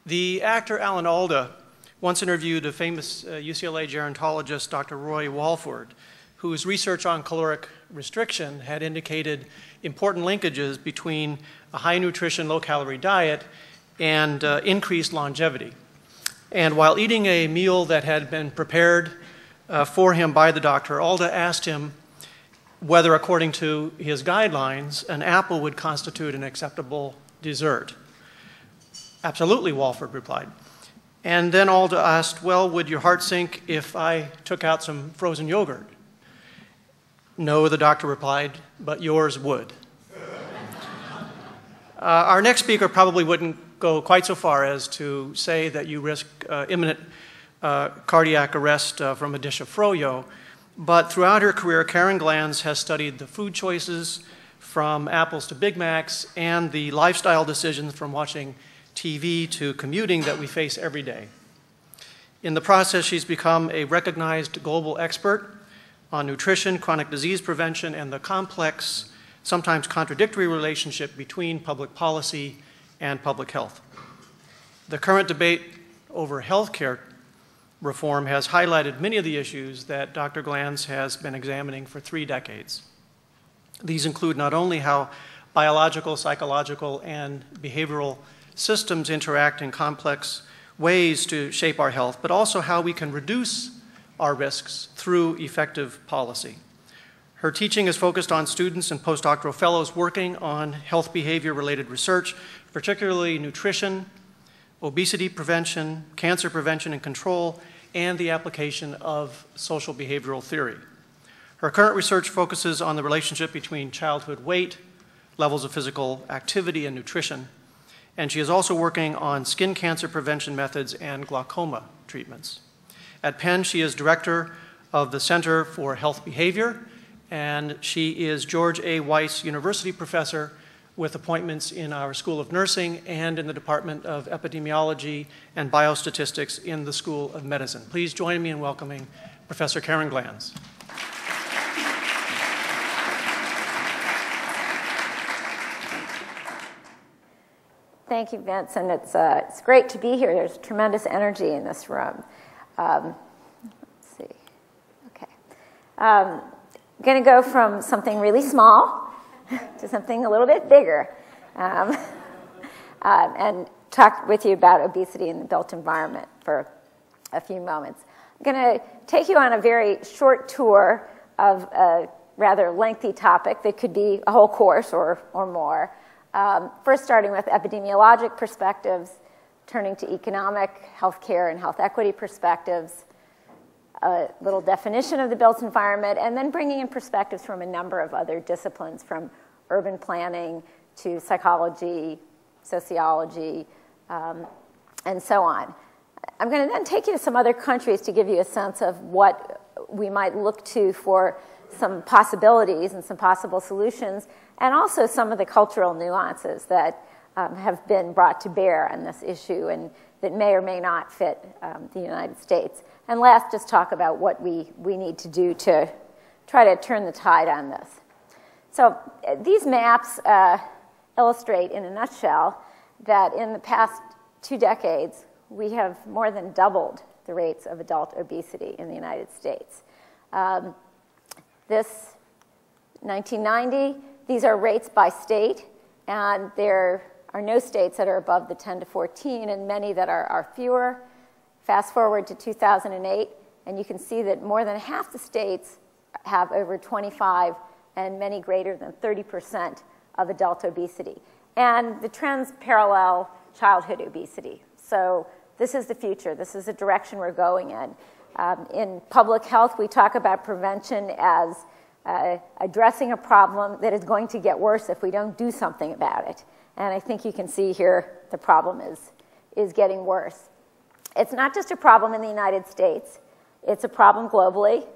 The actor Alan Alda once interviewed a famous UCLA gerontologist, Dr. Roy Walford, whose research on caloric restriction had indicated important linkages between a high nutrition, low calorie diet and increased longevity. And while eating a meal that had been prepared for him by the doctor, Alda asked him whether, according to his guidelines, an apple would constitute an acceptable dessert. Absolutely, Walford replied. And then Alda asked, well, would your heart sink if I took out some frozen yogurt? No, the doctor replied, but yours would. Our next speaker probably wouldn't go quite so far as to say that you risk imminent cardiac arrest from a dish of froyo, but throughout her career, Karen Glanz has studied the food choices from apples to Big Macs and the lifestyle decisions from watching TV to commuting that we face every day. In the process, she's become a recognized global expert on nutrition, chronic disease prevention, and the complex, sometimes contradictory relationship between public policy and public health. The current debate over healthcare reform has highlighted many of the issues that Dr. Glanz has been examining for 3 decades. These include not only how biological, psychological, and behavioral systems interact in complex ways to shape our health, but also how we can reduce our risks through effective policy. Her teaching is focused on students and postdoctoral fellows working on health behavior-related research, particularly nutrition, obesity prevention, cancer prevention and control, and the application of social behavioral theory. Her current research focuses on the relationship between childhood weight, levels of physical activity, and nutrition. And she is also working on skin cancer prevention methods and glaucoma treatments. At Penn, she is director of the Center for Health Behavior, and she is George A. Weiss University professor with appointments in our School of Nursing and in the Department of Epidemiology and Biostatistics in the School of Medicine. Please join me in welcoming Professor Karen Glanz. Thank you, Vince, and it's great to be here. There's tremendous energy in this room. Let's see. Okay. I'm going to go from something really small to something a little bit bigger and talk with you about obesity in the built environment for a few moments. I'm going to take you on a very short tour of a rather lengthy topic that could be a whole course or more. First starting with epidemiologic perspectives, turning to economic, healthcare, and health equity perspectives, a little definition of the built environment, and then bringing in perspectives from a number of other disciplines, from urban planning to psychology, sociology, and so on. I'm going to then take you to some other countries to give you a sense of what we might look to for some possibilities and some possible solutions, and also some of the cultural nuances that have been brought to bear on this issue and that may or may not fit the United States. And last, just talk about what we need to do to try to turn the tide on this. So these maps illustrate in a nutshell that in the past 2 decades, we have more than doubled the rates of adult obesity in the United States. This 1990, these are rates by state, and there are no states that are above the 10 to 14 and many that are fewer. Fast forward to 2008, and you can see that more than half the states have over 25 and many greater than 30% of adult obesity. And the trends parallel childhood obesity. So this is the future. This is the direction we're going in. In public health, we talk about prevention as addressing a problem that is going to get worse if we don't do something about it. And I think you can see here the problem is getting worse. It's not just a problem in the United States. It's a problem globally.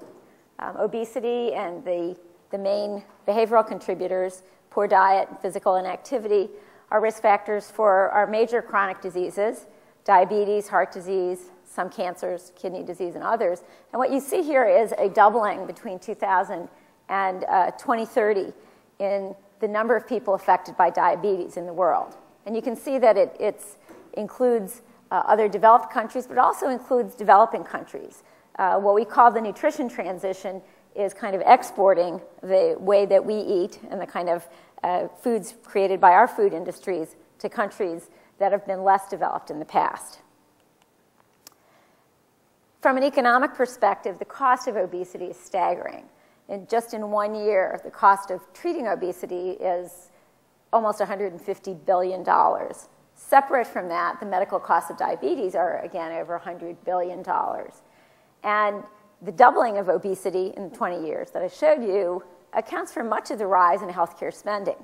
Obesity and the main behavioral contributors, poor diet, physical inactivity, are risk factors for our major chronic diseases, diabetes, heart disease, some cancers, kidney disease, and others. And what you see here is a doubling between 2000 and 2030 in the number of people affected by diabetes in the world. And you can see that it includes other developed countries, but also includes developing countries. What we call the nutrition transition is kind of exporting the way that we eat and the kind of foods created by our food industries to countries that have been less developed in the past. From an economic perspective, the cost of obesity is staggering. And just in 1 year, the cost of treating obesity is almost $150 billion. Separate from that, the medical costs of diabetes are, again, over $100 billion. And the doubling of obesity in 20 years that I showed you accounts for much of the rise in healthcare spending.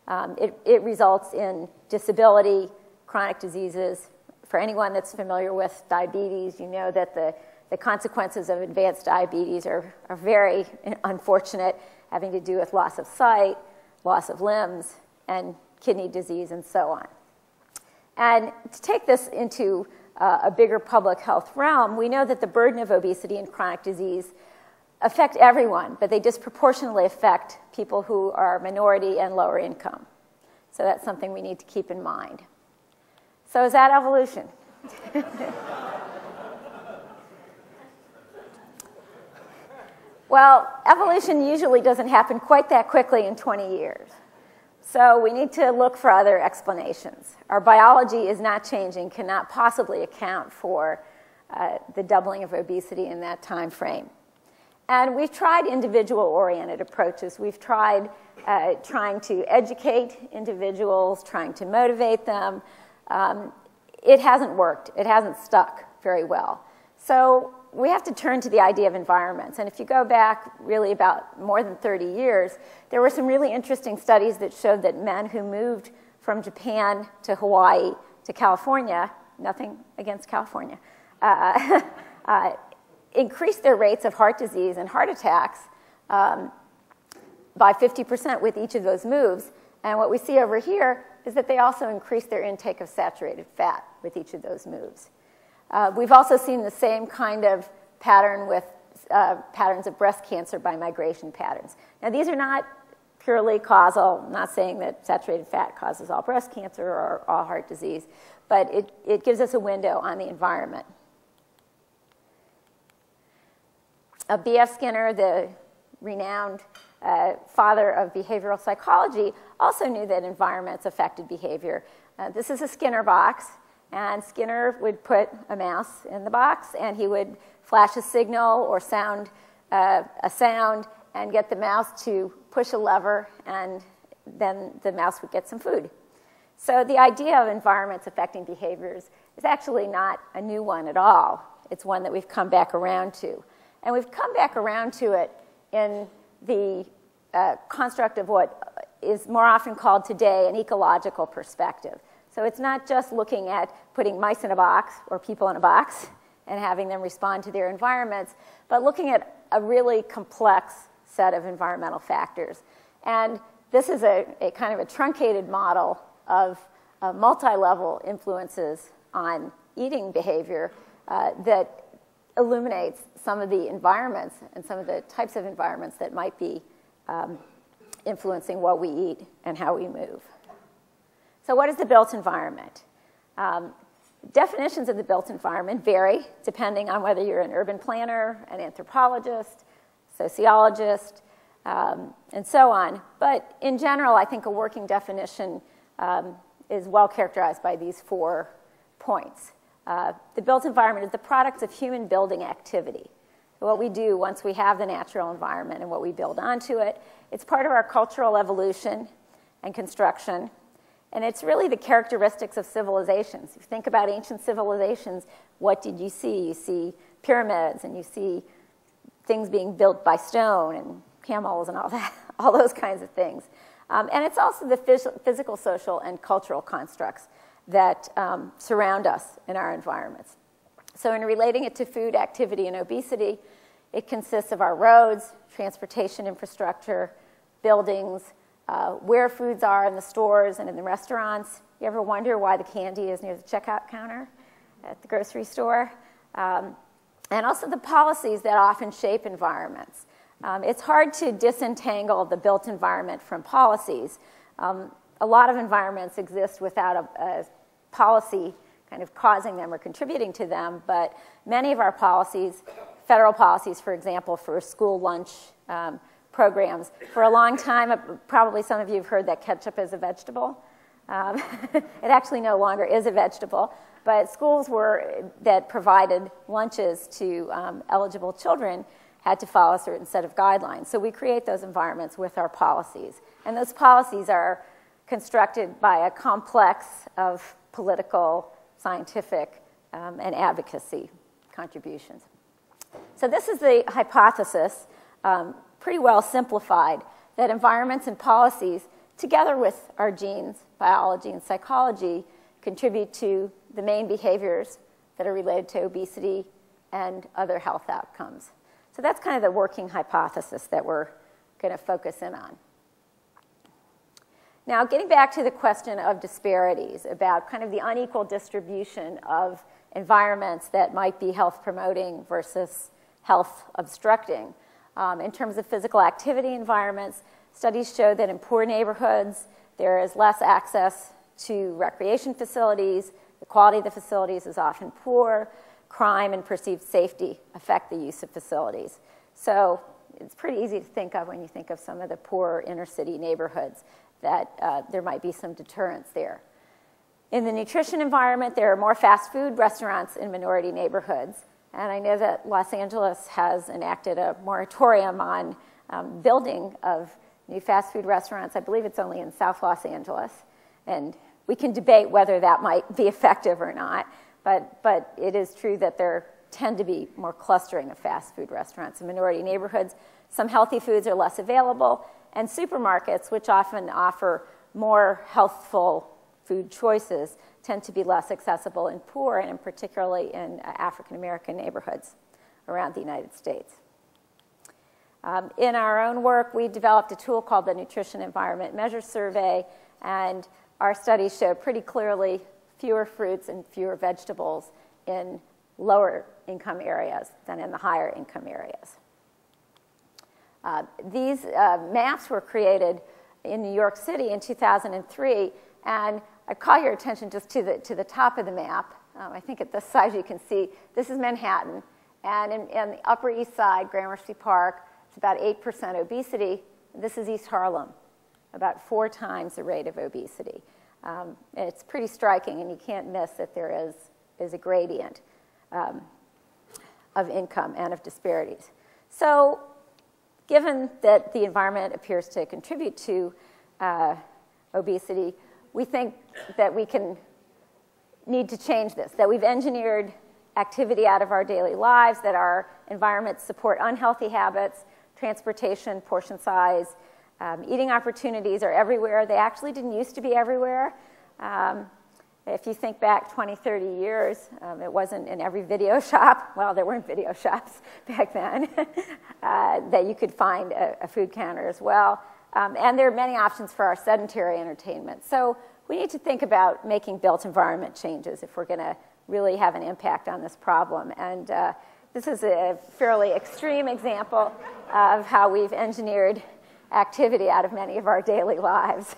It results in disability, chronic diseases. For anyone that's familiar with diabetes, you know that the consequences of advanced diabetes are very unfortunate, having to do with loss of sight, loss of limbs, and kidney disease, and so on. And to take this into a bigger public health realm, we know that the burden of obesity and chronic disease affect everyone, but they disproportionately affect people who are minority and lower income. So that's something we need to keep in mind. So is that evolution? Well, evolution usually doesn't happen quite that quickly in 20 years. So we need to look for other explanations. Our biology is not changing, cannot possibly account for the doubling of obesity in that time frame. And we've tried individual-oriented approaches. We've tried trying to educate individuals, trying to motivate them. It hasn't worked. It hasn't stuck very well. So we have to turn to the idea of environments. And if you go back really about more than 30 years, there were some really interesting studies that showed that men who moved from Japan to Hawaii to California, nothing against California, increased their rates of heart disease and heart attacks by 50% with each of those moves. And what we see over here is that they also increased their intake of saturated fat with each of those moves. We've also seen the same kind of pattern with patterns of breast cancer by migration patterns. Now, these are not purely causal. I'm not saying that saturated fat causes all breast cancer or all heart disease, but it gives us a window on the environment. B.F. Skinner, the renowned father of behavioral psychology, also knew that environments affected behavior. This is a Skinner box. And Skinner would put a mouse in the box, and he would flash a signal or sound a sound and get the mouse to push a lever, and then the mouse would get some food. So the idea of environments affecting behaviors is actually not a new one at all. It's one that we've come back around to. And we've come back around to it in the construct of what is more often called today an ecological perspective. So it's not just looking at putting mice in a box or people in a box and having them respond to their environments, but looking at a really complex set of environmental factors. And this is a kind of a truncated model of multi-level influences on eating behavior that illuminates some of the environments and some of the types of environments that might be influencing what we eat and how we move. So what is the built environment? Definitions of the built environment vary depending on whether you're an urban planner, an anthropologist, sociologist, and so on. But in general, I think a working definition is well characterized by these 4 points. The built environment is the product of human building activity. What we do once we have the natural environment and what we build onto it. It's part of our cultural evolution and construction. And it's really the characteristics of civilizations. If you think about ancient civilizations, what did you see? You see pyramids, and you see things being built by stone, and camels, and all that, all those kinds of things. And it's also the physical, social, and cultural constructs that surround us in our environments. So in relating it to food, activity, and obesity, it consists of our roads, transportation infrastructure, buildings, where foods are in the stores and in the restaurants. You ever wonder why the candy is near the checkout counter at the grocery store? And also the policies that often shape environments. It's hard to disentangle the built environment from policies. A lot of environments exist without a policy kind of causing them or contributing to them, but many of our policies, federal policies, for example, for school lunch programs, for a long time, probably some of you have heard that ketchup is a vegetable. It actually no longer is a vegetable, but schools that provided lunches to eligible children had to follow a certain set of guidelines. So we create those environments with our policies. And those policies are constructed by a complex of political, scientific, and advocacy contributions. So this is the hypothesis, pretty well simplified, that environments and policies, together with our genes, biology, and psychology, contribute to the main behaviors that are related to obesity and other health outcomes. So that's kind of the working hypothesis that we're going to focus in on. Now, getting back to the question of disparities, about kind of the unequal distribution of environments that might be health-promoting versus health-obstructing. In terms of physical activity environments, studies show that in poor neighborhoods, there is less access to recreation facilities. The quality of the facilities is often poor. Crime and perceived safety affect the use of facilities. So it's pretty easy to think of when you think of some of the poor inner-city neighborhoods that there might be some deterrence there. In the nutrition environment, there are more fast food restaurants in minority neighborhoods. And I know that Los Angeles has enacted a moratorium on building of new fast food restaurants. I believe it's only in South Los Angeles. And we can debate whether that might be effective or not. But it is true that there tend to be more clustering of fast food restaurants in minority neighborhoods. Some healthy foods are less available. And supermarkets, which often offer more healthful food choices, tend to be less accessible in poor and particularly in African-American neighborhoods around the United States. In our own work, we developed a tool called the Nutrition Environment Measure Survey, and our studies show pretty clearly fewer fruits and fewer vegetables in lower income areas than in the higher income areas. These maps were created in New York City in 2003, and I call your attention just to the top of the map. I think at this size you can see this is Manhattan, and in the Upper East Side, Gramercy Park, it's about 8% obesity. This is East Harlem, about 4 times the rate of obesity. It's pretty striking, and you can't miss that there is a gradient of income and of disparities. So given that the environment appears to contribute to obesity, we think that we need to change this, that we've engineered activity out of our daily lives, that our environments support unhealthy habits, transportation, portion size, eating opportunities are everywhere. They actually didn't used to be everywhere. If you think back 20, 30 years, it wasn't in every video shop. Well, there weren't video shops back then that you could find a food counter as well. And there are many options for our sedentary entertainment. So we need to think about making built environment changes if we're going to really have an impact on this problem. And this is a fairly extreme example of how we've engineered activity out of many of our daily lives.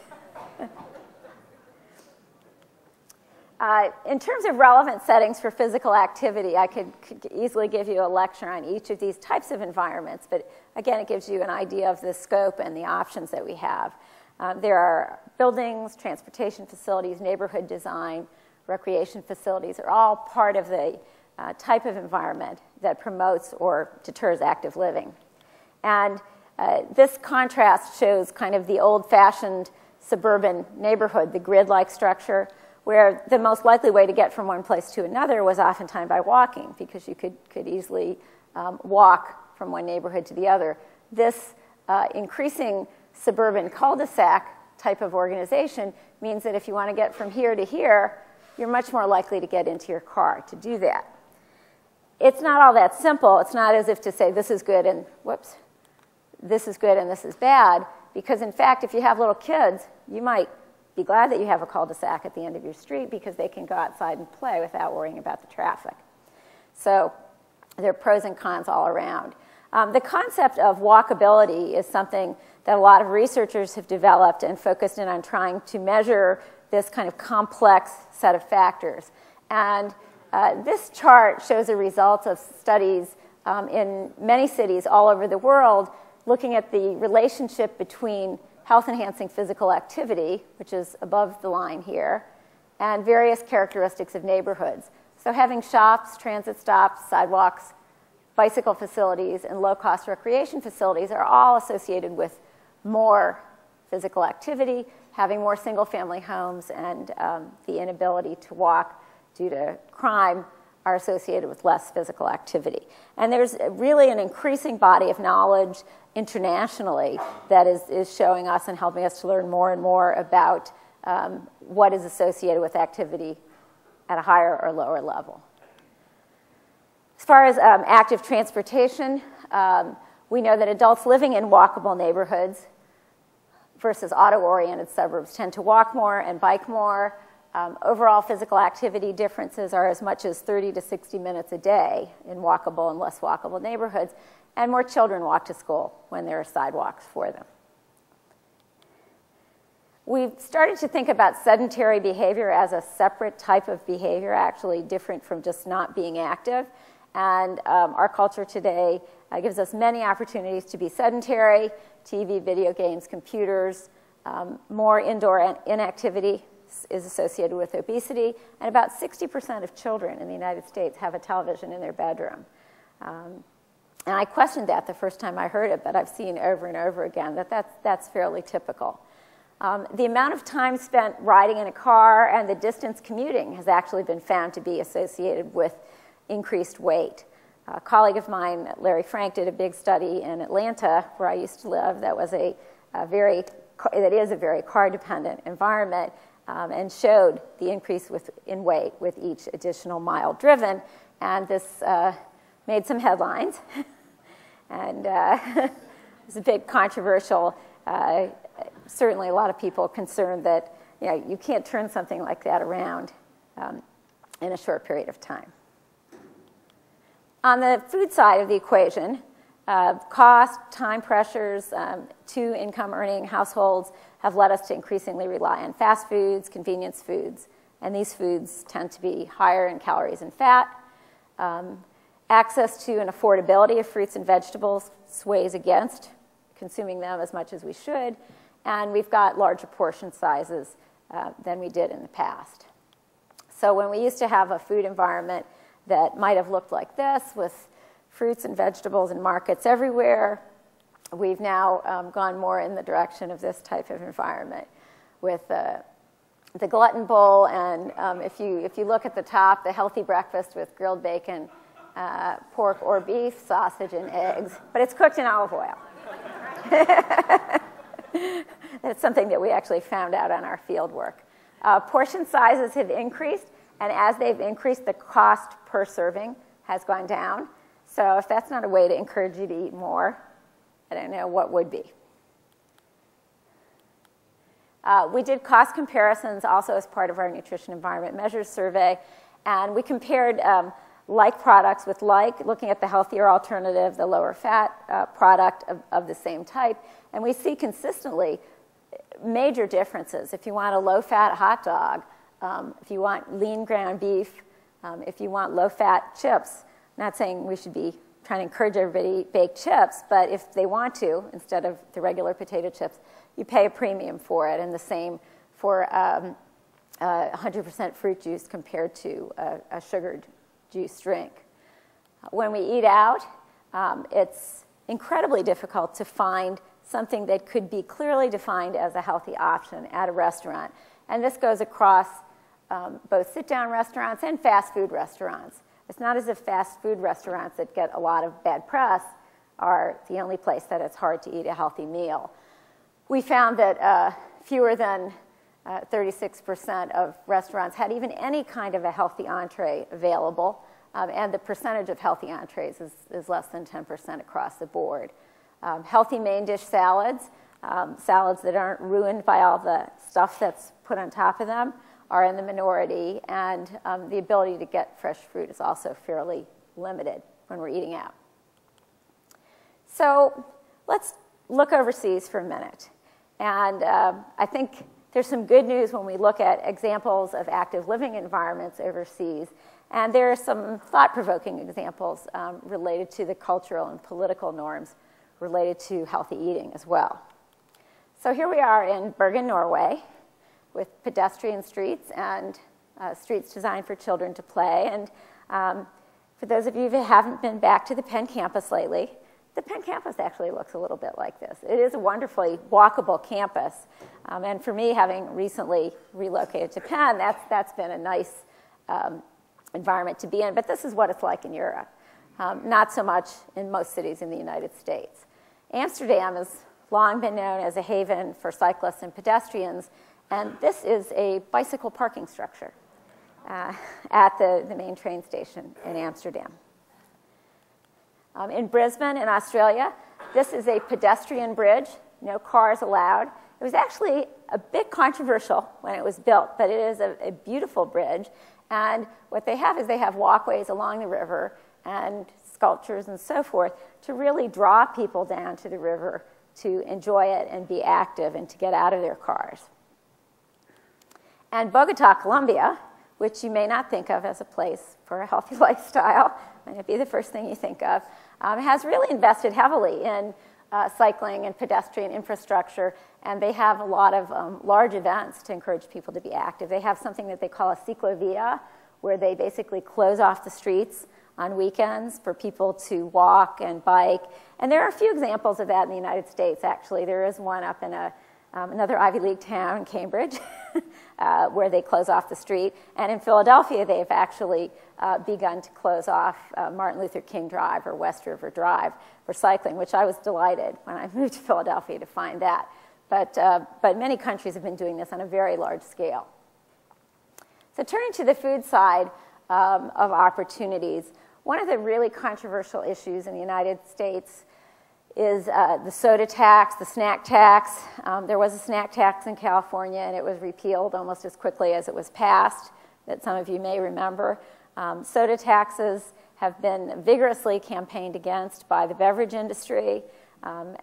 In terms of relevant settings for physical activity, I could easily give you a lecture on each of these types of environments, but again, it gives you an idea of the scope and the options that we have. There are buildings, transportation facilities, neighborhood design, recreation facilities are all part of the type of environment that promotes or deters active living. And this contrast shows kind of the old-fashioned suburban neighborhood, the grid-like structure, where the most likely way to get from one place to another was oftentimes by walking, because you could easily walk from one neighborhood to the other. This increasing suburban cul-de-sac type of organization means that if you want to get from here to here, you're much more likely to get into your car to do that. It's not all that simple. It's not as if to say this is good and, whoops, this is good and this is bad, because in fact, if you have little kids, you might be glad that you have a cul-de-sac at the end of your street because they can go outside and play without worrying about the traffic. So there are pros and cons all around. The concept of walkability is something that a lot of researchers have developed and focused in on trying to measure this kind of complex set of factors. And this chart shows the results of studies in many cities all over the world looking at the relationship between health-enhancing physical activity, which is above the line here, and various characteristics of neighborhoods. So having shops, transit stops, sidewalks, bicycle facilities, and low-cost recreation facilities are all associated with more physical activity, having more single-family homes, and the inability to walk due to crime are associated with less physical activity. And there's really an increasing body of knowledge internationally that is showing us and helping us to learn more and more about what is associated with activity at a higher or lower level. As far as active transportation, we know that adults living in walkable neighborhoods versus auto-oriented suburbs tend to walk more and bike more. Overall physical activity differences are as much as 30 to 60 minutes a day in walkable and less walkable neighborhoods, and more children walk to school when there are sidewalks for them. We've started to think about sedentary behavior as a separate type of behavior, actually different from just not being active. And our culture today gives us many opportunities to be sedentary: TV, video games, computers. More indoor inactivity is associated with obesity, and about 60% of children in the United States have a television in their bedroom. And I questioned that the first time I heard it, but I've seen over and over again that that's fairly typical. The amount of time spent riding in a car and the distance commuting has actually been found to be associated with increased weight. A colleague of mine, Larry Frank, did a big study in Atlanta, where I used to live, that is a very car-dependent environment, and showed the increase in weight with each additional mile driven. And this made some headlines, and it was a bit controversial. Certainly a lot of people concerned that you can't turn something like that around in a short period of time. On the food side of the equation, cost, time pressures, two-income earning households have led us to increasingly rely on fast foods, convenience foods, and these foods tend to be higher in calories and fat. Access to and affordability of fruits and vegetables sways against consuming them as much as we should, and we've got larger portion sizes than we did in the past. So when we used to have a food environment that might have looked like this, with fruits and vegetables and markets everywhere, we've now gone more in the direction of this type of environment with the glutton bowl, and if you look at the top, the healthy breakfast with grilled bacon, pork or beef, sausage, and eggs, but it's cooked in olive oil. That's something that we actually found out on our field work. Portion sizes have increased, and as they've increased, the cost per serving has gone down. So if that's not a way to encourage you to eat more, I don't know what would be. We did cost comparisons also as part of our Nutrition Environment Measures survey, and we compared like products with like, looking at the healthier alternative, the lower fat product of the same type, and we see consistently major differences. If you want a low-fat hot dog, if you want lean ground beef, if you want low-fat chips, I'm not saying we should be trying to encourage everybody to eat baked chips, but if they want to, instead of the regular potato chips, you pay a premium for it, and the same for 100% fruit juice compared to a sugared juice drink. When we eat out, it's incredibly difficult to find something that could be clearly defined as a healthy option at a restaurant. And this goes across both sit-down restaurants and fast food restaurants. It's not as if fast food restaurants that get a lot of bad press are the only place that it's hard to eat a healthy meal. We found that fewer than 36% of restaurants had even any kind of a healthy entree available, and the percentage of healthy entrees is less than 10% across the board. Healthy main dish salads, salads that aren't ruined by all the stuff that's put on top of them, are in the minority, and the ability to get fresh fruit is also fairly limited when we're eating out. So let's look overseas for a minute. And I think There's some good news when we look at examples of active living environments overseas, and there are some thought-provoking examples related to the cultural and political norms related to healthy eating as well. So here we are in Bergen, Norway, with pedestrian streets and streets designed for children to play. And for those of you who haven't been back to the Penn campus lately, the Penn campus actually looks a little bit like this. It is a wonderfully walkable campus. And for me, having recently relocated to Penn, that's been a nice environment to be in. But this is what it's like in Europe. Not so much in most cities in the United States. Amsterdam has long been known as a haven for cyclists and pedestrians. And this is a bicycle parking structure at the main train station in Amsterdam. In Brisbane, in Australia, this is a pedestrian bridge, no cars allowed. It was actually a bit controversial when it was built, but it is a beautiful bridge. And what they have is they have walkways along the river and sculptures and so forth to really draw people down to the river to enjoy it and be active and to get out of their cars. And Bogota, Colombia, which you may not think of as a place for a healthy lifestyle, might not be the first thing you think of, has really invested heavily in cycling and pedestrian infrastructure, and they have a lot of large events to encourage people to be active. They have something that they call a ciclovia, where they basically close off the streets on weekends for people to walk and bike. And there are a few examples of that in the United States, actually. There is one up in another Ivy League town, Cambridge, where they close off the street. And in Philadelphia, they've actually begun to close off Martin Luther King Drive or West River Drive for cycling, which I was delighted when I moved to Philadelphia to find that. But many countries have been doing this on a very large scale. So turning to the food side of opportunities, one of the really controversial issues in the United States is the soda tax, the snack tax. There was a snack tax in California, and it was repealed almost as quickly as it was passed, that some of you may remember. Soda taxes have been vigorously campaigned against by the beverage industry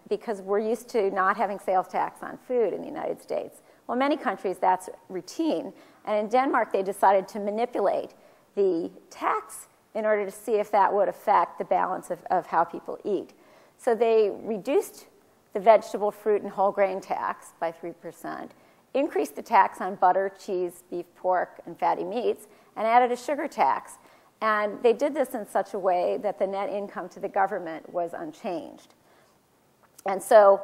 because we're used to not having sales tax on food in the United States. Well, in many countries, that's routine. And in Denmark, they decided to manipulate the tax in order to see if that would affect the balance of how people eat. So they reduced the vegetable, fruit, and whole grain tax by 3%, increased the tax on butter, cheese, beef, pork, and fatty meats, and added a sugar tax. And they did this in such a way that the net income to the government was unchanged. And so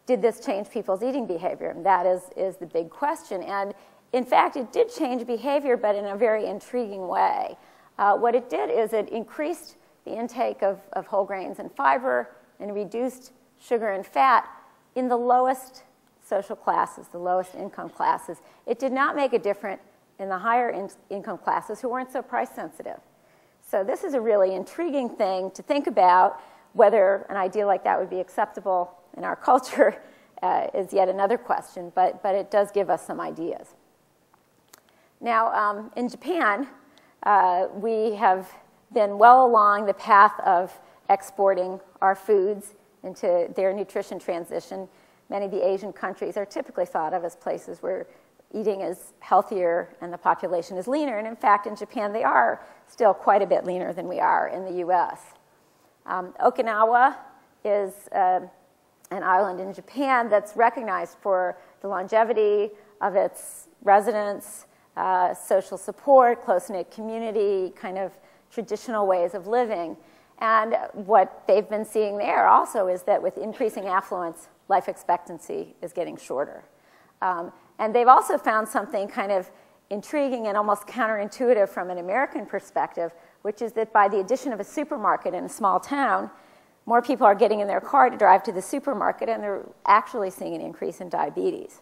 did this change people's eating behavior? And that is the big question. And in fact, it did change behavior, but in a very intriguing way. What it did is it increased the intake of whole grains and fiber and reduced sugar and fat in the lowest social classes, the lowest income classes. It did not make a difference in the higher income classes who weren't so price sensitive. So this is a really intriguing thing to think about. Whether an idea like that would be acceptable in our culture is yet another question, but it does give us some ideas. Now, in Japan, we have been well along the path of exporting our foods into their nutrition transition. Many of the Asian countries are typically thought of as places where eating is healthier and the population is leaner. And in fact, in Japan, they are still quite a bit leaner than we are in the US. Okinawa is an island in Japan that's recognized for the longevity of its residents, social support, close-knit community, kind of traditional ways of living. And what they've been seeing there also is that with increasing affluence, life expectancy is getting shorter. And they've also found something kind of intriguing and almost counterintuitive from an American perspective, which is that by the addition of a supermarket in a small town, more people are getting in their car to drive to the supermarket, and they're actually seeing an increase in diabetes.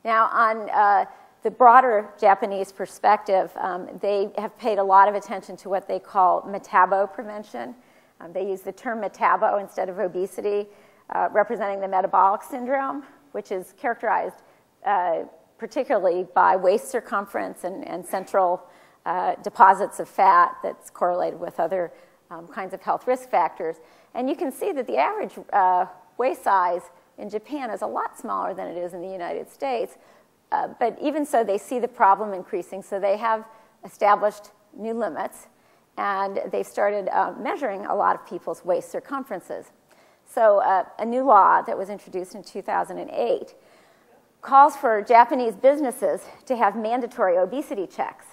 Now, on the broader Japanese perspective, they have paid a lot of attention to what they call metabo prevention. They use the term metabo instead of obesity, representing the metabolic syndrome, which is characterized particularly by waist circumference and central deposits of fat that's correlated with other kinds of health risk factors. And you can see that the average waist size in Japan is a lot smaller than it is in the United States. But even so, they see the problem increasing, so they have established new limits, and they've started measuring a lot of people's waist circumferences. So a new law that was introduced in 2008 calls for Japanese businesses to have mandatory obesity checks.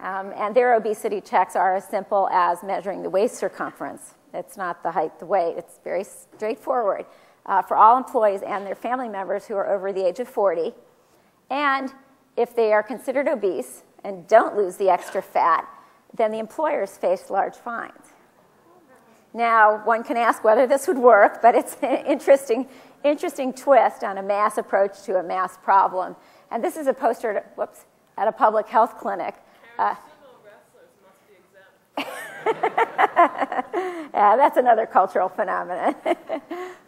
And their obesity checks are as simple as measuring the waist circumference. It's not the height, the weight. It's very straightforward for all employees and their family members who are over the age of 40. And if they are considered obese and don't lose the extra fat, then the employers face large fines. Now, one can ask whether this would work, but it's an interesting twist on a mass approach to a mass problem. And this is a poster at a public health clinic. Sumo wrestlers must be exempt. Yeah, that's another cultural phenomenon.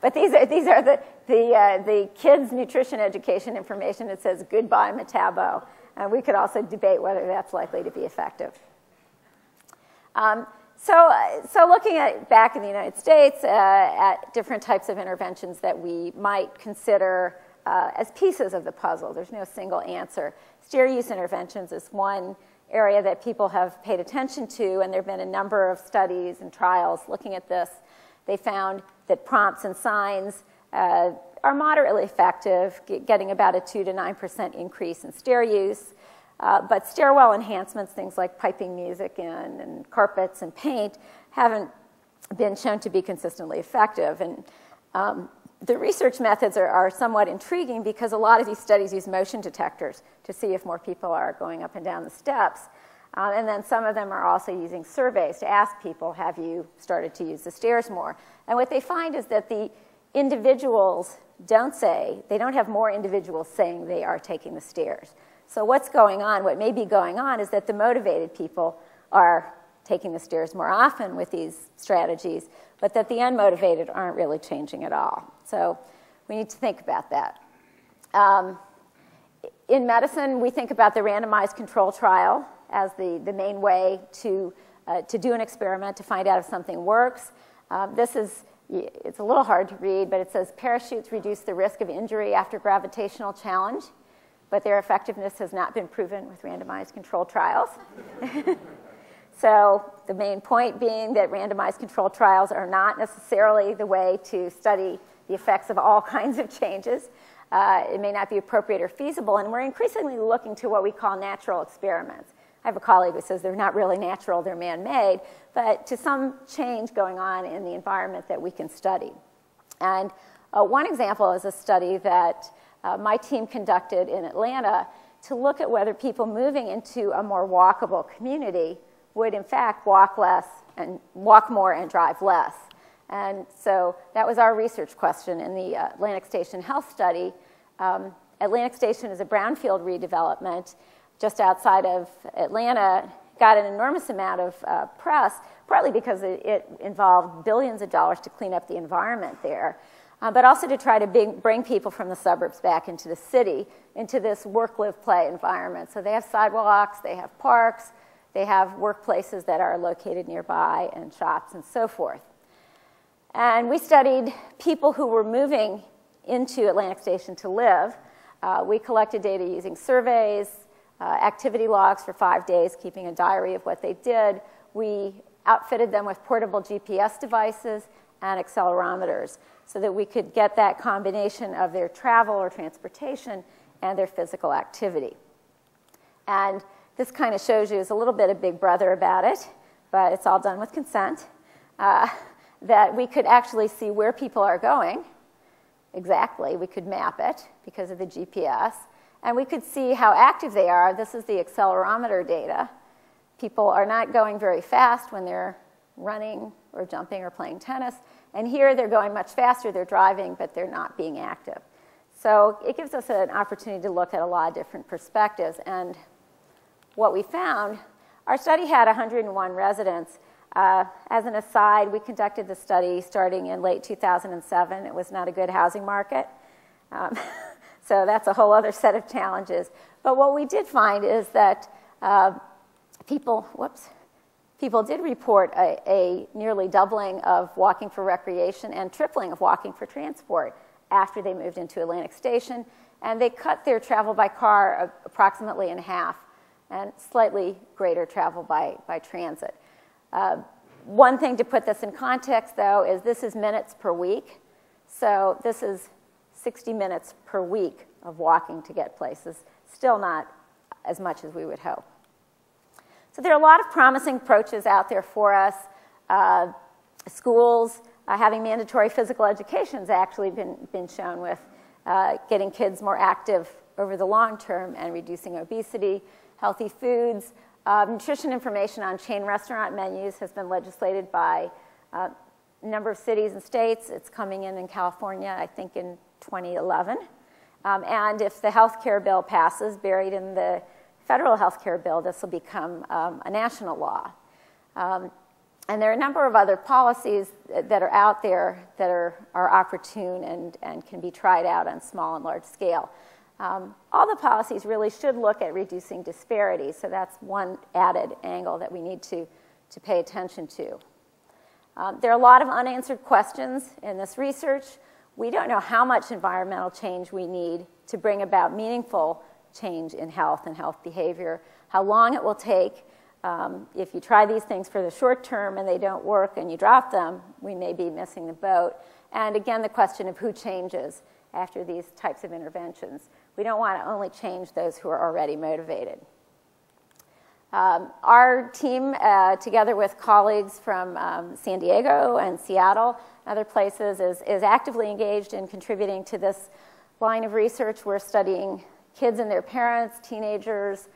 But these are the kids' nutrition education information. It says goodbye metabo. And we could also debate whether that's likely to be effective. So looking at back in the United States at different types of interventions that we might consider as pieces of the puzzle. There's no single answer. Stair use interventions is one area that people have paid attention to, and there have been a number of studies and trials looking at this. They found that prompts and signs are moderately effective, getting about a 2 to 9% increase in stair use. But stairwell enhancements, things like piping music in and carpets and paint, haven't been shown to be consistently effective. And the research methods are somewhat intriguing because a lot of these studies use motion detectors to see if more people are going up and down the steps. And then some of them are also using surveys to ask people, have you started to use the stairs more? And what they find is that the individuals don't have more individuals saying they are taking the stairs. So what's going on, what may be going on, is that the motivated people are taking the stairs more often with these strategies, but that the unmotivated aren't really changing at all. So we need to think about that. In medicine, we think about the randomized control trial as the main way to do an experiment to find out if something works. It's a little hard to read, but it says parachutes reduce the risk of injury after gravitational challenge, but their effectiveness has not been proven with randomized control trials. So the main point being that randomized control trials are not necessarily the way to study the effects of all kinds of changes. It may not be appropriate or feasible, and we're increasingly looking to what we call natural experiments. I have a colleague who says they're not really natural, they're man-made, but to some change going on in the environment that we can study. And one example is a study that my team conducted in Atlanta to look at whether people moving into a more walkable community would in fact walk more and drive less. And so that was our research question in the Atlantic Station Health Study. Atlantic Station is a brownfield redevelopment just outside of Atlanta, got an enormous amount of press, partly because it involved billions of dollars to clean up the environment there, but also to try to bring people from the suburbs back into the city, into this work, live, play environment. So they have sidewalks, they have parks, they have workplaces that are located nearby, and shops and so forth. And we studied people who were moving into Atlantic Station to live. We collected data using surveys, activity logs for 5 days, keeping a diary of what they did. We outfitted them with portable GPS devices and accelerometers so that we could get that combination of their travel or transportation and their physical activity. And this kind of shows you is a little bit of Big Brother about it, but it's all done with consent, that we could actually see where people are going exactly. We could map it because of the GPS, and we could see how active they are. This is the accelerometer data. People are not going very fast when they're running or jumping or playing tennis, and here they're going much faster. They're driving, but they're not being active. So it gives us an opportunity to look at a lot of different perspectives. And what we found, our study had 101 residents. As an aside, we conducted the study starting in late 2007. It was not a good housing market. So that's a whole other set of challenges. But what we did find is that people did report a nearly doubling of walking for recreation and tripling of walking for transport after they moved into Atlantic Station, and they cut their travel by car approximately in half, and slightly greater travel by transit. One thing to put this in context, though, is this is minutes per week. So this is 60 minutes per week of walking to get places. Still not as much as we would hope. So there are a lot of promising approaches out there for us. Schools having mandatory physical education has actually been shown with getting kids more active over the long term and reducing obesity. Healthy foods. Nutrition information on chain restaurant menus has been legislated by a number of cities and states. It's coming in California, I think, in 2011. And if the health care bill passes, buried in the federal health care bill, this will become a national law. And there are a number of other policies that are out there that are opportune and can be tried out on small and large scale. All the policies really should look at reducing disparities, so that's one added angle that we need to pay attention to. There are a lot of unanswered questions in this research. We don't know how much environmental change we need to bring about meaningful change in health and health behavior, how long it will take. If you try these things for the short term and they don't work and you drop them, we may be missing the boat. And again, the question of who changes after these types of interventions. We don't want to only change those who are already motivated. Our team, together with colleagues from San Diego and Seattle and other places, is actively engaged in contributing to this line of research. We're studying kids and their parents, teenagers,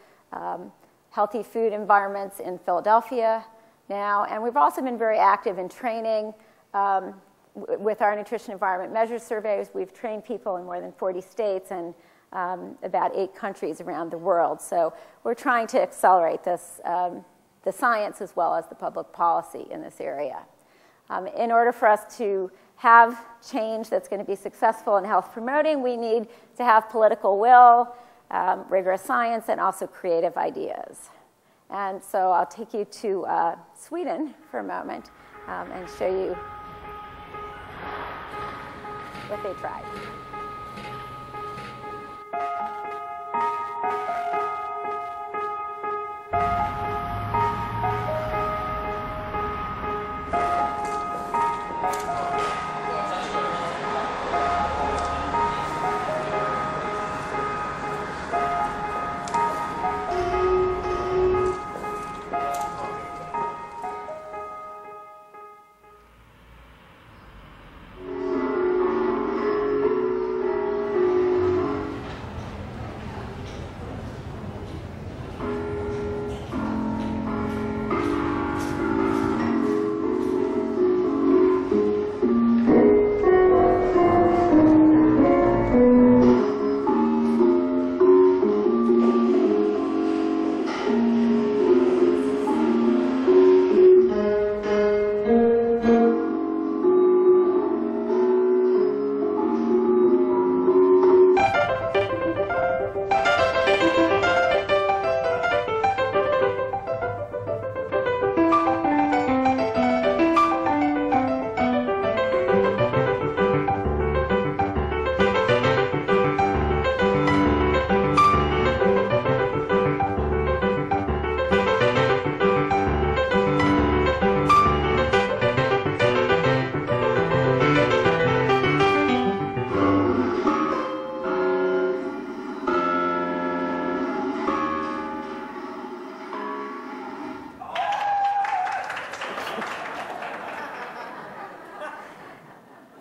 healthy food environments in Philadelphia now, and we've also been very active in training with our nutrition environment measure surveys. We've trained people in more than 40 states and about 8 countries around the world. So we're trying to accelerate this, the science as well as the public policy in this area. In order for us to have change that's going to be successful in health promoting, we need to have political will, rigorous science, and also creative ideas. And so I'll take you to Sweden for a moment and show you what they tried.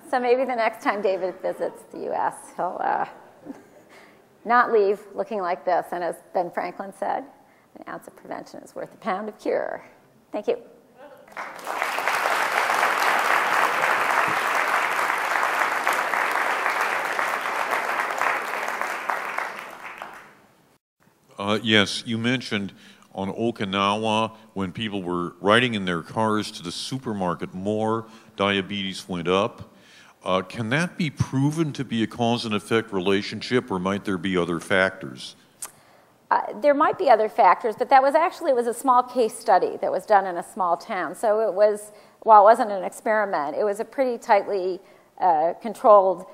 So maybe the next time David visits the U.S., he'll not leave looking like this. And as Ben Franklin said, an ounce of prevention is worth a pound of cure. Thank you. Yes, you mentioned on Okinawa, when people were riding in their cars to the supermarket more, diabetes went up. Can that be proven to be a cause and effect relationship, or might there be other factors? There might be other factors, but that was actually, it was a small case study that was done in a small town. So it was, while it wasn't an experiment, it was a pretty tightly controlled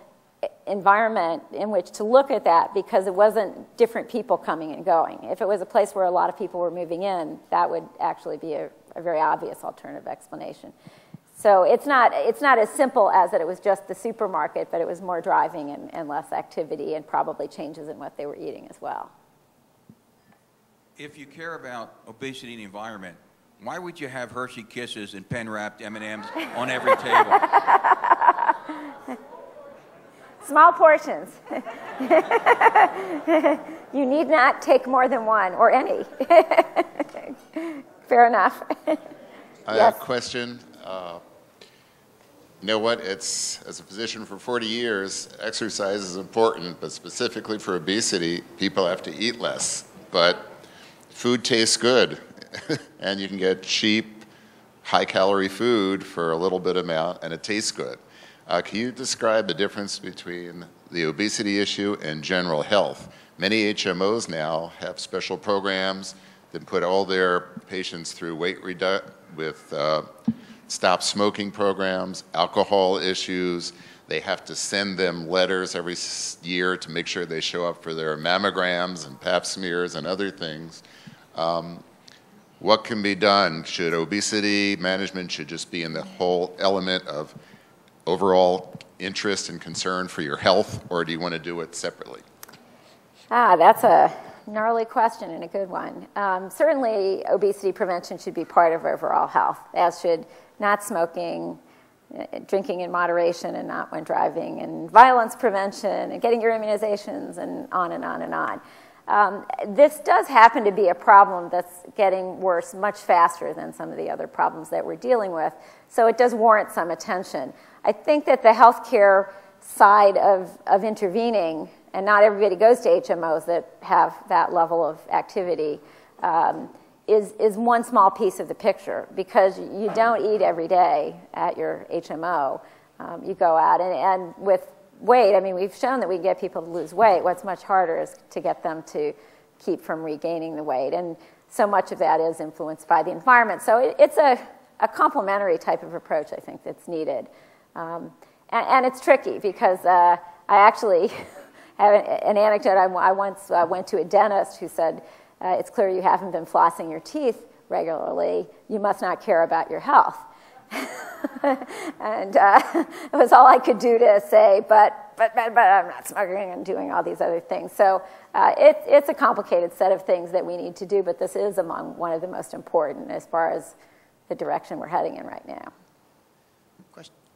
environment in which to look at that, because it wasn't different people coming and going. If it was a place where a lot of people were moving in, that would actually be a very obvious alternative explanation. So it's not as simple as that it was just the supermarket, but it was more driving and less activity, and probably changes in what they were eating as well. If you care about obesity in the environment, why would you have Hershey Kisses and pen-wrapped M&Ms on every table? Small portions. You need not take more than one, or any. Fair enough. I have a question. You know what? It's, as a physician for 40 years, exercise is important, but specifically for obesity, people have to eat less. But food tastes good, and you can get cheap, high-calorie food for a little bit amount, and it tastes good. Can you describe the difference between the obesity issue and general health? Many HMOs now have special programs that put all their patients through weight reduction with stop smoking programs, alcohol issues. They have to send them letters every year to make sure they show up for their mammograms and pap smears and other things. What can be done? Should obesity management should just be in the whole element of overall interest and concern for your health, or do you want to do it separately? That's a gnarly question and a good one. Certainly, obesity prevention should be part of overall health, as should not smoking, drinking in moderation and not when driving, and violence prevention, and getting your immunizations, and on and on and on. This does happen to be a problem that's getting worse much faster than some of the other problems that we're dealing with, so it does warrant some attention. I think that the healthcare side of intervening, and not everybody goes to HMOs that have that level of activity, is one small piece of the picture, because you don't eat every day at your HMO. You go out, and with weight, I mean, we've shown that we can get people to lose weight. What's much harder is to get them to keep from regaining the weight, and so much of that is influenced by the environment. So it's a complementary type of approach, I think, that's needed. And it's tricky, because I actually have an anecdote. I once went to a dentist who said, it's clear you haven't been flossing your teeth regularly. You must not care about your health. And it was all I could do to say, but I'm not smoking and doing all these other things. So it's a complicated set of things that we need to do, but this is among one of the most important as far as the direction we're heading in right now.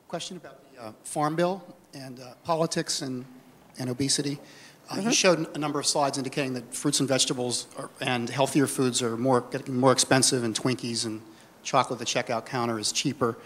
Question about the Farm Bill and politics and obesity. You showed a number of slides indicating that fruits and vegetables and healthier foods are getting more expensive, and Twinkies and chocolate at the checkout counter is cheaper.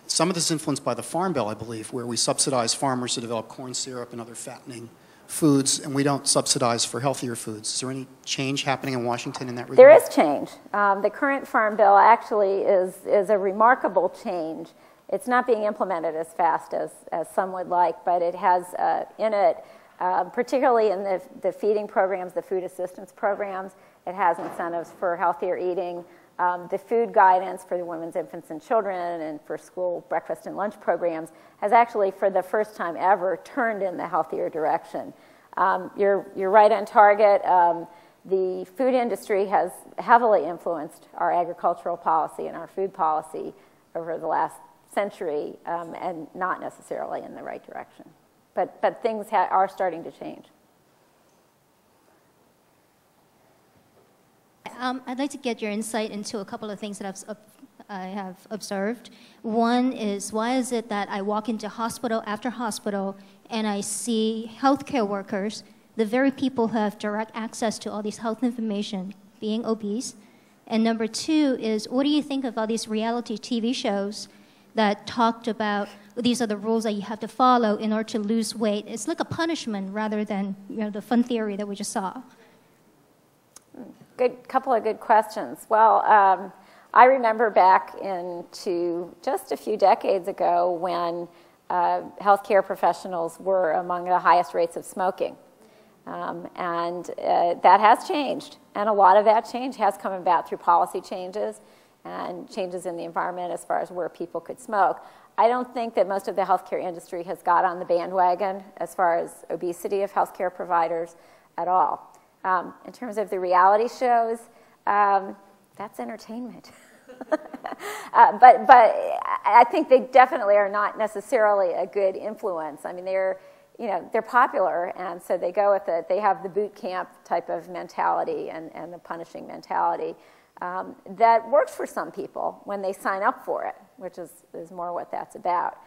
Some of this is influenced by the Farm Bill, I believe, where we subsidize farmers to develop corn syrup and other fattening foods, and we don't subsidize for healthier foods. Is there any change happening in Washington in that regard? There is change. The current Farm Bill actually is a remarkable change. It's not being implemented as fast as some would like, but it has in it, particularly in the feeding programs, the food assistance programs, it has incentives for healthier eating. The food guidance for the women's, infants, and children, and for school breakfast and lunch programs has actually, for the first time ever, turned in the healthier direction. You're right on target. The food industry has heavily influenced our agricultural policy and our food policy over the last century, and not necessarily in the right direction. But things are starting to change. I'd like to get your insight into a couple of things that I have observed. One is, why is it that I walk into hospital after hospital and I see healthcare workers, the very people who have direct access to all these health information, being obese? And number two is, what do you think of all these reality TV shows that talked about these are the rules that you have to follow in order to lose weight? It's like a punishment rather than the fun theory that we just saw. Couple of good questions. Well, I remember back into just a few decades ago when healthcare professionals were among the highest rates of smoking. And that has changed. And a lot of that change has come about through policy changes and changes in the environment as far as where people could smoke. I don't think that most of the healthcare industry has got on the bandwagon as far as obesity of healthcare providers at all. In terms of the reality shows, that's entertainment. But I think they definitely are not necessarily a good influence. I mean, they're popular, and so they go with it. They have the boot camp type of mentality and the punishing mentality that works for some people when they sign up for it, which is more what that's about.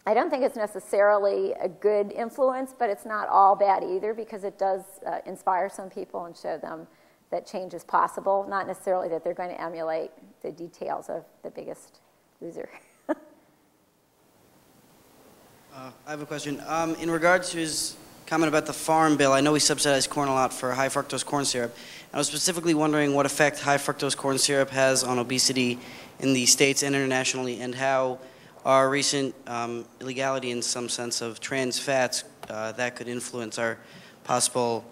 I don't think it's necessarily a good influence, but it's not all bad either, because it does inspire some people and show them that change is possible, not necessarily that they're going to emulate the details of The Biggest Loser. I have a question. In regard to his comment about the Farm Bill, I know we subsidize corn a lot for high fructose corn syrup. I was specifically wondering what effect high fructose corn syrup has on obesity in the States and internationally, and how our recent illegality in some sense of trans fats that could influence our possible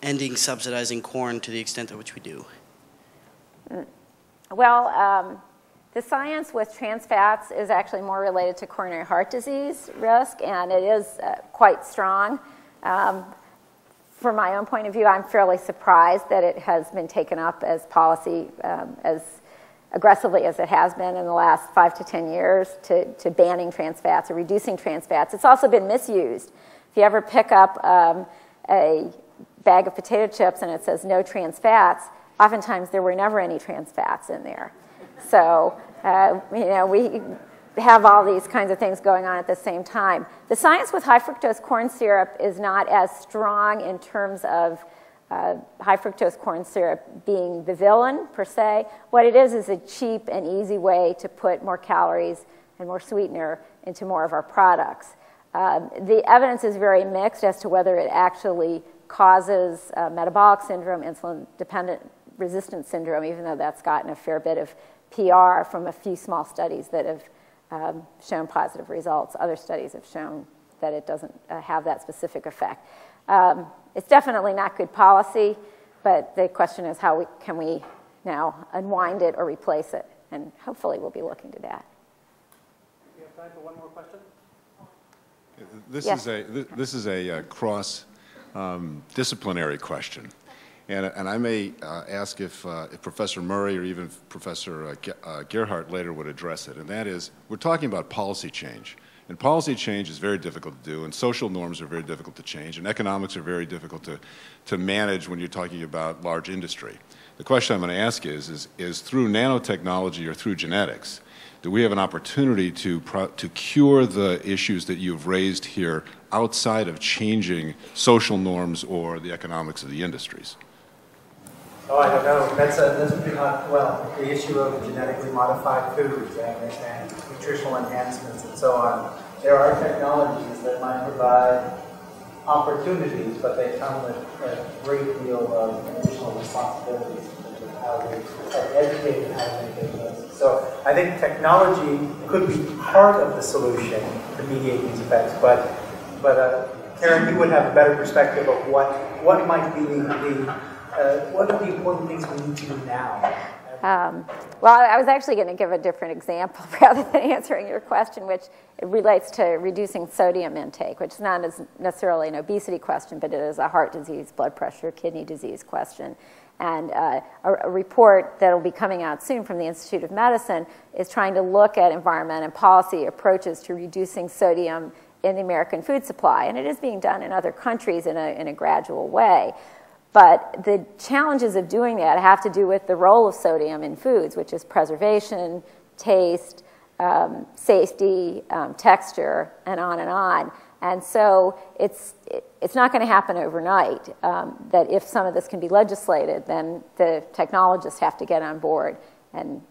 ending subsidizing corn to the extent to which we do. Well, the science with trans fats is actually more related to coronary heart disease risk, and it is quite strong. From my own point of view, I'm fairly surprised that it has been taken up as policy as aggressively as it has been in the last 5 to 10 years to banning trans fats or reducing trans fats. It's also been misused. If you ever pick up a bag of potato chips and it says no trans fats, oftentimes there were never any trans fats in there. So, we have all these kinds of things going on at the same time. The science with high fructose corn syrup is not as strong in terms of high fructose corn syrup being the villain, per se. What it is a cheap and easy way to put more calories and more sweetener into more of our products. The evidence is very mixed as to whether it actually causes metabolic syndrome, insulin-dependent resistance syndrome, even though that's gotten a fair bit of PR from a few small studies that have shown positive results. Other studies have shown that it doesn't have that specific effect. It's definitely not good policy, but the question is how can we now unwind it or replace it, and hopefully we'll be looking to that. We have time for one more question. This is a cross disciplinary question. And I may ask if Professor Murray or even Professor Gerhardt later would address it, and that is, we're talking about policy change. And policy change is very difficult to do, and social norms are very difficult to change, and economics are very difficult to manage when you're talking about large industry. The question I'm going to ask is through nanotechnology or through genetics, do we have an opportunity to cure the issues that you've raised here outside of changing social norms or the economics of the industries? Oh, I don't know. That's a pretty hot, well, the issue of genetically modified foods and nutritional enhancements and so on. There are technologies that might provide opportunities, but they come with a great deal of additional responsibilities in terms of how we are educated and how to make those. So I think technology could be part of the solution to mediate these effects, but Karen, you would have a better perspective of what might be what are the important things we need to do now? Well, I was actually going to give a different example rather than answering your question, which relates to reducing sodium intake, which is not necessarily an obesity question, but it is a heart disease, blood pressure, kidney disease question. And a report that will be coming out soon from the Institute of Medicine is trying to look at environment and policy approaches to reducing sodium in the American food supply. And it is being done in other countries in a gradual way. But the challenges of doing that have to do with the role of sodium in foods, which is preservation, taste, safety, texture, and on and on. And so it's not going to happen overnight. That if some of this can be legislated, then the technologists have to get on board and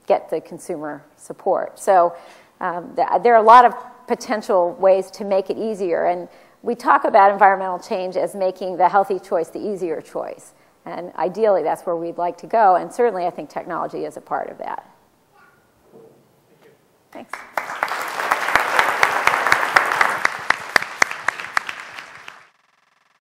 get the consumer support. So there are a lot of potential ways to make it easier. And we talk about environmental change as making the healthy choice the easier choice. And ideally, that's where we'd like to go. And certainly, I think technology is a part of that. Thank you. Thanks.